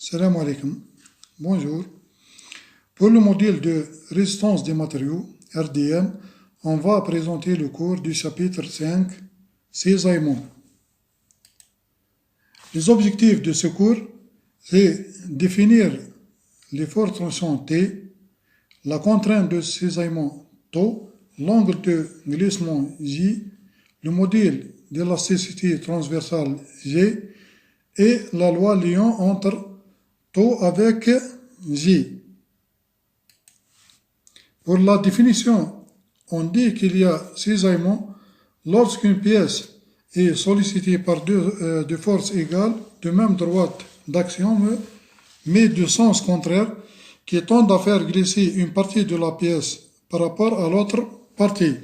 Salam alaikum. Bonjour. Pour le modèle de résistance des matériaux, RDM, on va présenter le cours du chapitre 5, cisaillement. Les objectifs de ce cours, c'est définir les forces tension T, la contrainte de cisaillement tau, l'angle de glissement J, le modèle d'élasticité transversale G et la loi liant entre tau avec J. Pour la définition, on dit qu'il y a cisaillement lorsqu'une pièce est sollicitée par deux forces égales de même droite d'action mais de sens contraire qui tendent à faire glisser une partie de la pièce par rapport à l'autre partie.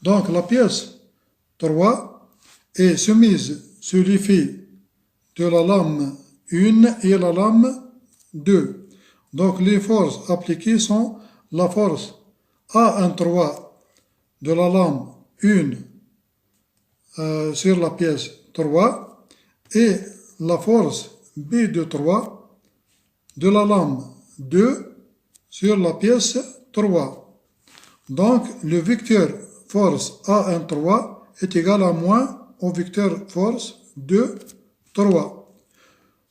Donc la pièce 3 est soumise sous l'effet de la lame 1 et la lame 2. Donc les forces appliquées sont la force A13 de la lame 1 sur la pièce 3 et la force B23 de la lame 2 sur la pièce 3. Donc le vecteur force A13 est égal à moins au vecteur force 2, 3.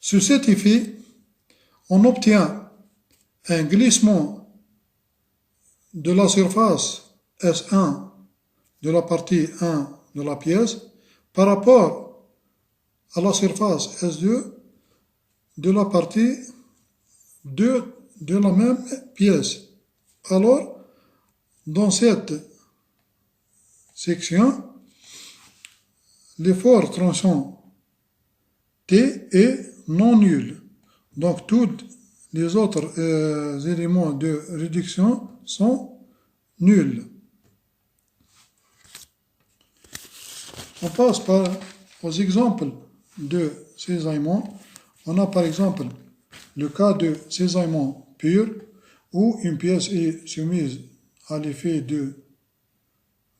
Sous cet effet, on obtient un glissement de la surface S1 de la partie 1 de la pièce par rapport à la surface S2 de la partie 2 de la même pièce. Alors, dans cette section, l'effort tranchant T est non nul. Donc, tous les autres éléments de réduction sont nuls. On passe aux exemples de cisaillement. On a par exemple le cas de cisaillement pur où une pièce est soumise à l'effet de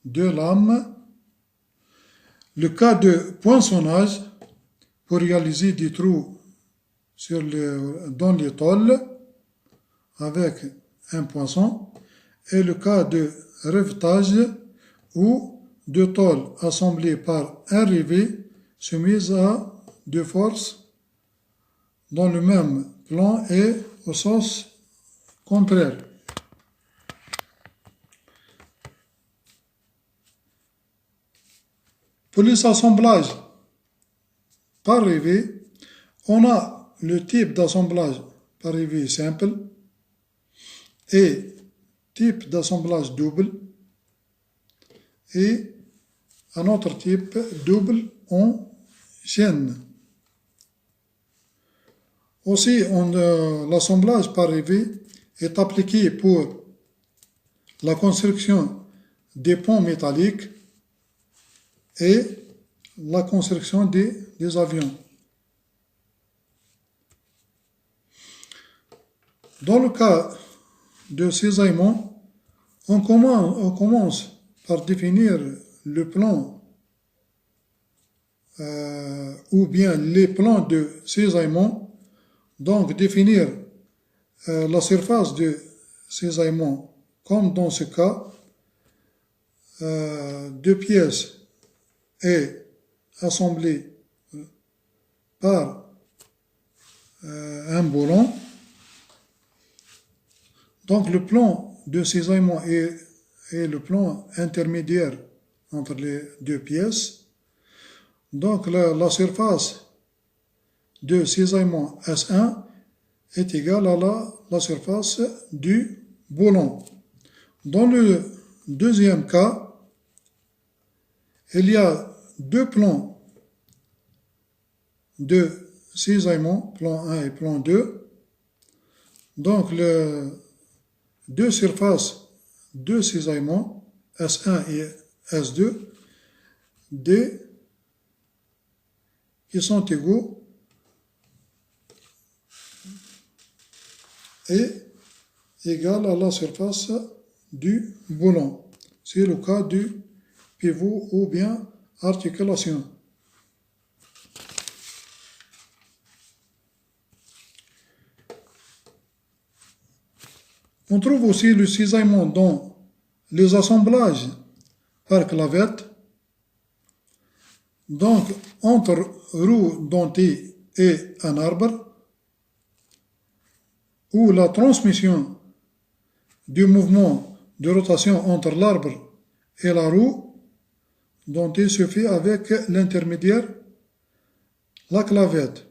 deux lames. Le cas de poinçonnage pour réaliser des trous dans les tôles avec un poinçon. Et le cas de rivetage où deux tôles assemblées par un rivet soumises à deux forces dans le même plan et au sens contraire. Pour les assemblages par rivet, on a le type d'assemblage par rivet simple et type d'assemblage double et un autre type double en chaîne. Aussi, l'assemblage par rivet est appliqué pour la construction des ponts métalliques et la construction des avions. Dans le cas de cisaillement, on commence par définir le plan ou bien les plans de cisaillement, donc définir la surface de cisaillement comme dans ce cas, deux pièces est assemblée par un boulon. Donc le plan de cisaillement est le plan intermédiaire entre les deux pièces. Donc la surface de cisaillement S1 est égale à la surface du boulon. Dans le deuxième cas, il y a deux plans de cisaillement, plan 1 et plan 2. Donc deux surfaces de cisaillement, S1 et S2, D, qui sont égaux et égales à la surface du boulon. C'est le cas du pivot ou bien articulation. On trouve aussi le cisaillement dans les assemblages par clavette. Donc, entre roue dentée et un arbre, ou la transmission du mouvement de rotation entre l'arbre et la roue dentée se fait avec l'intermédiaire, la clavette.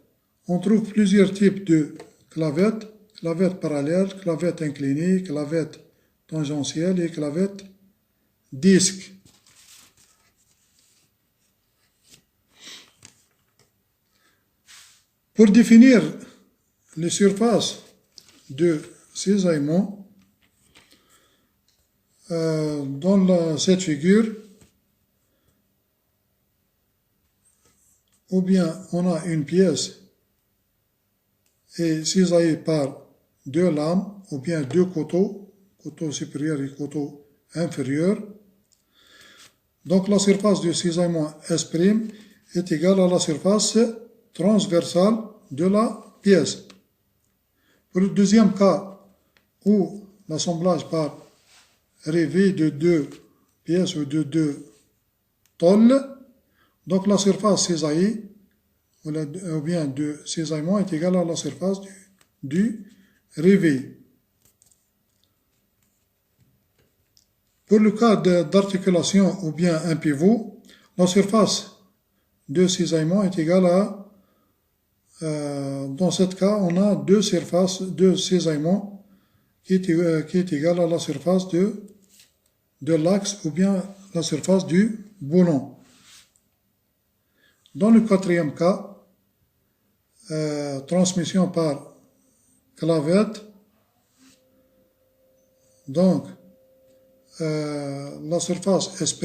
On trouve plusieurs types de clavettes, clavette parallèle, clavette inclinée, clavette tangentielle et clavette disque. Pour définir les surfaces de cisaillement, dans cette figure, ou bien on a une pièce et cisaillée par deux lames, ou bien deux couteaux, couteau supérieur et couteau inférieur. Donc la surface du cisaillement S' est égale à la surface transversale de la pièce. Pour le deuxième cas, où l'assemblage par rêvé de deux pièces ou de deux tôles, donc la surface cisaillée, ou bien de cisaillement, est égale à la surface du rêvé. Pour le cas d'articulation ou bien un pivot, la surface de cisaillement est égale à, dans ce cas, on a deux surfaces de cisaillement qui est égale à la surface de l'axe ou bien la surface du boulon. Dans le quatrième cas, transmission par clavette, donc la surface S'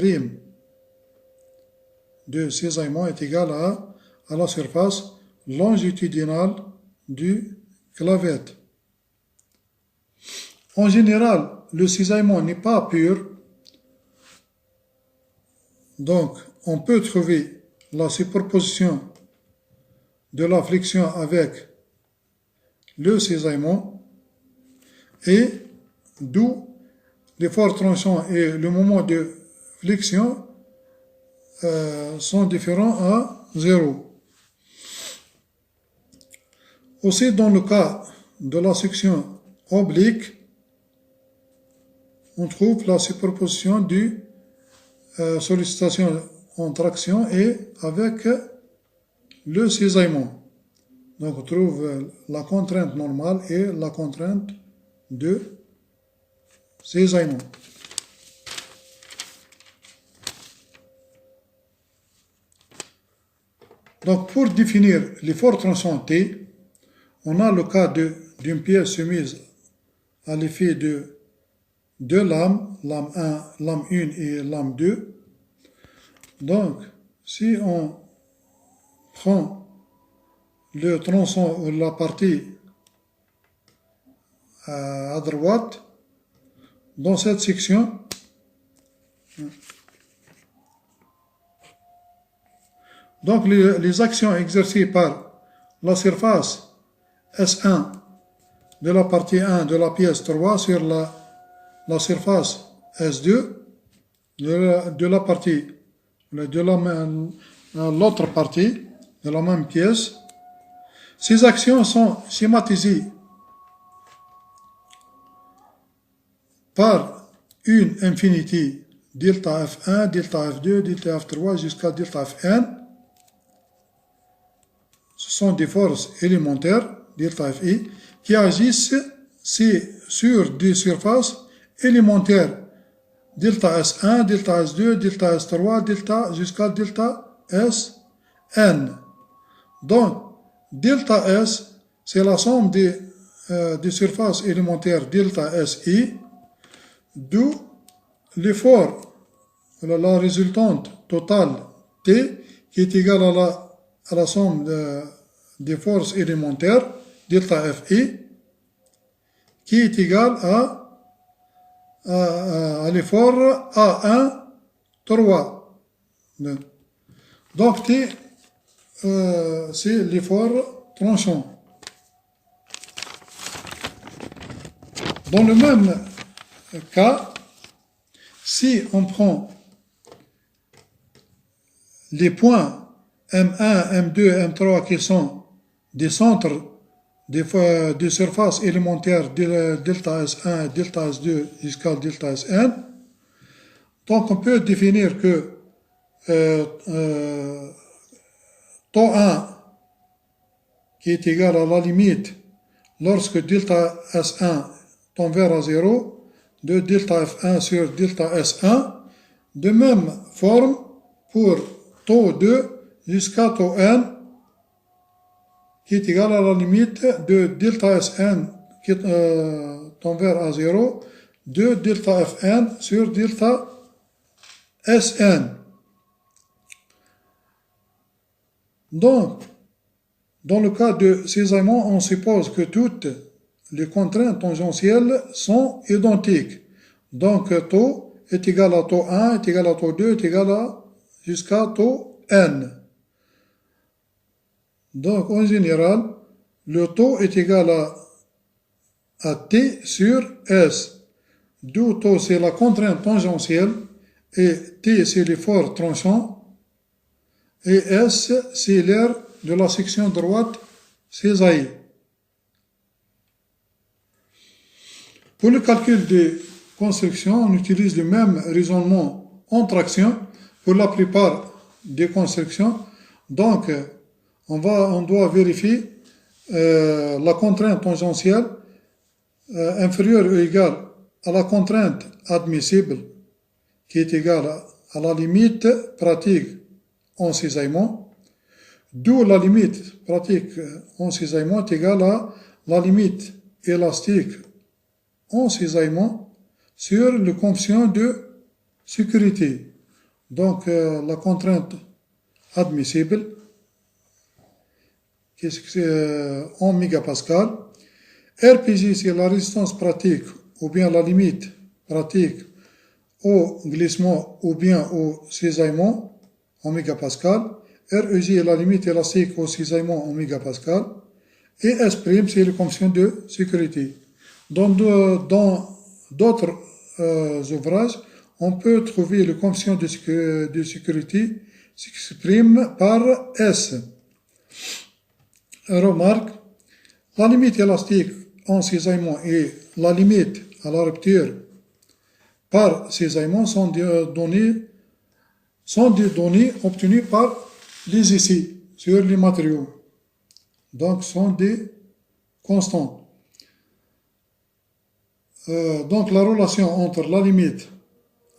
de cisaillement est égale à la surface longitudinale du clavette. En général, le cisaillement n'est pas pur, donc on peut trouver la superposition de la flexion avec le cisaillement, et d'où l'effort tranchant et le moment de flexion sont différents à 0. Aussi, dans le cas de la section oblique, on trouve la superposition du sollicitation en traction et avec le cisaillement. Donc on trouve la contrainte normale et la contrainte de cisaillement. Donc pour définir l'effort tranchant T, on a le cas d'une pièce soumise à l'effet de deux lames, lame 1, lame 1 et lame 2. Donc, si on prend le tronçon ou la partie à droite, dans cette section, donc les actions exercées par la surface S1 de la partie 1 de la pièce 3 sur la surface S2 de la partie de l'autre partie de la même pièce. Ces actions sont schématisées par une infinité delta F1, delta F2, delta F3 jusqu'à delta Fn. Ce sont des forces élémentaires, delta Fi, qui agissent sur des surfaces élémentaires, delta S1, delta S2, delta S3, delta jusqu'à delta Sn. Donc, delta S, c'est la somme des surfaces élémentaires delta Si, d'où l'effort, la résultante totale T, qui est égale à la somme des forces élémentaires, delta Fi, qui est égale à l'effort A1, 3. Donc T, c'est l'effort tranchant. Dans le même cas, si on prend les points M1, M2, M3 qui sont des centres de surface élémentaire delta S1, delta S2 jusqu'à delta Sn, donc on peut définir que taux 1 qui est égal à la limite lorsque delta S1 tend vers 0 de delta F1 sur delta S1, de même forme pour taux 2 jusqu'à taux n qui est égal à la limite de delta Sn qui tend vers 0 de delta Fn sur delta Sn. Donc, dans le cas de cisaillement, on suppose que toutes les contraintes tangentielles sont identiques. Donc, taux est égal à taux 1, est égal à taux 2, est égal à jusqu'à taux n. Donc, en général, le taux est égal à T sur S. D'où taux, c'est la contrainte tangentielle, et T, c'est l'effort tranchant, et S, c'est l'aire de la section droite cisaillée. Pour le calcul des constructions, on utilise le même raisonnement en traction pour la plupart des constructions. Donc, on doit vérifier la contrainte tangentielle inférieure ou égale à la contrainte admissible, qui est égale à la limite pratique en cisaillement, d'où la limite pratique en cisaillement est égale à la limite élastique en cisaillement sur le coefficient de sécurité. Donc, la contrainte admissible, qu'est-ce que c'est en mégapascal. RPJ, c'est la résistance pratique ou bien la limite pratique au glissement ou bien au cisaillement en mégapascal. REJ est la limite élastique au cisaillement en mégapascal. Et S', c'est le coefficient de sécurité. Dans d'autres ouvrages, on peut trouver le coefficient de sécurité s'exprime par S. Remarque, la limite élastique en cisaillement et la limite à la rupture par cisaillement sont des données obtenues par les essais sur les matériaux. Donc, sont des constantes. Donc, la relation entre la limite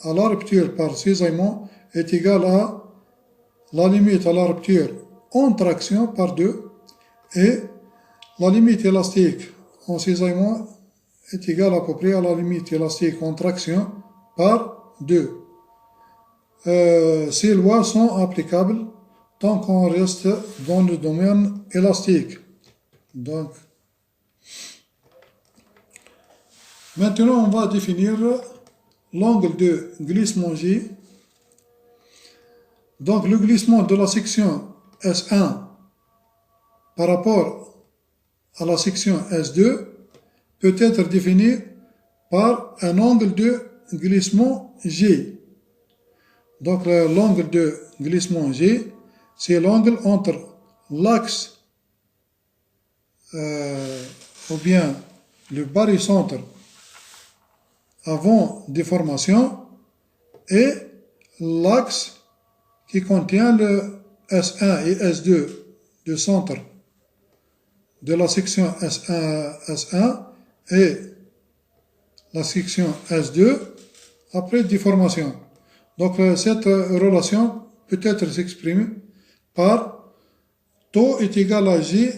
à la rupture par cisaillement est égale à la limite à la rupture en traction par 2 et la limite élastique en cisaillement est égale à peu près à la limite élastique en traction par 2. Ces lois sont applicables tant qu'on reste dans le domaine élastique. Donc, maintenant, on va définir l'angle de glissement J. Donc, le glissement de la section S1 par rapport à la section S2 peut être défini par un angle de glissement G. Donc, l'angle de glissement G, c'est l'angle entre l'axe ou bien le barycentre avant déformation et l'axe qui contient le S1 et S2 de centre de la section S1 et la section S2 après déformation. Donc, cette relation peut être exprimée par taux est égal à J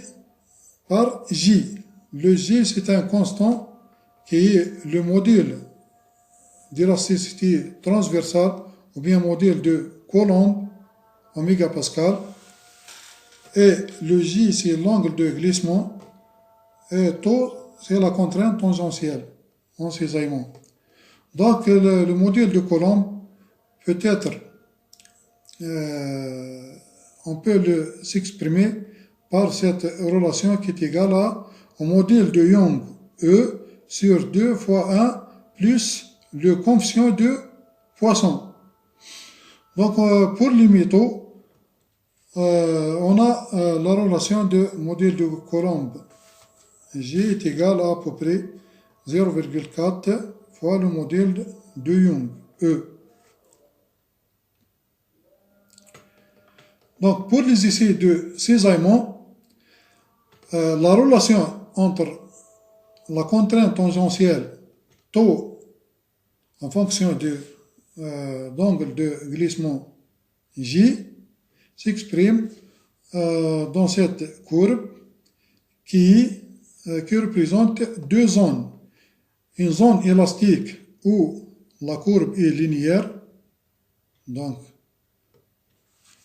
par J. Le J, c'est un constant qui est le module d'élasticité transversale ou bien module de Coulomb en mégapascal. Et le J, c'est l'angle de glissement. Et taux, c'est la contrainte tangentielle en cisaillement. Donc, le module de Coulomb peut être, on peut s'exprimer par cette relation qui est égale au module de Young, E, sur 2 fois 1 plus le coefficient de Poisson. Donc, pour les métaux, on a la relation de modèle de Coulomb. G est égal à peu près 0,4 fois le modèle de Young, E. Donc, pour les essais de cisaillement, la relation entre la contrainte tangentielle taux en fonction d'angle de glissement J s'exprime dans cette courbe qui représente deux zones. Une zone élastique où la courbe est linéaire. Donc,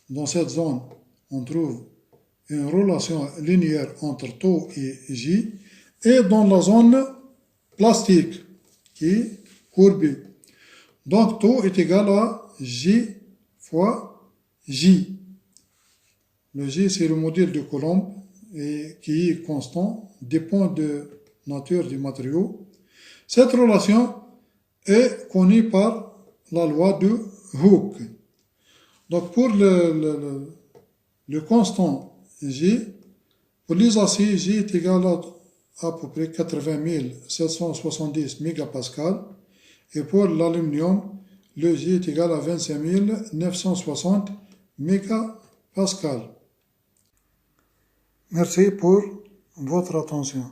dans cette zone, on trouve une relation linéaire entre taux et J. Et dans la zone plastique, qui est courbée. Donc, taux est égal à J fois J. Le J, c'est le modèle de Coulomb et qui est constant, dépend de la nature du matériau. Cette relation est connue par la loi de Hooke. Donc, pour le constant J, pour les aciers, J est égal à peu près 80 770 mégapascales. Et pour l'aluminium, le J est égal à 25 960 mégapascales. Merci pour votre attention.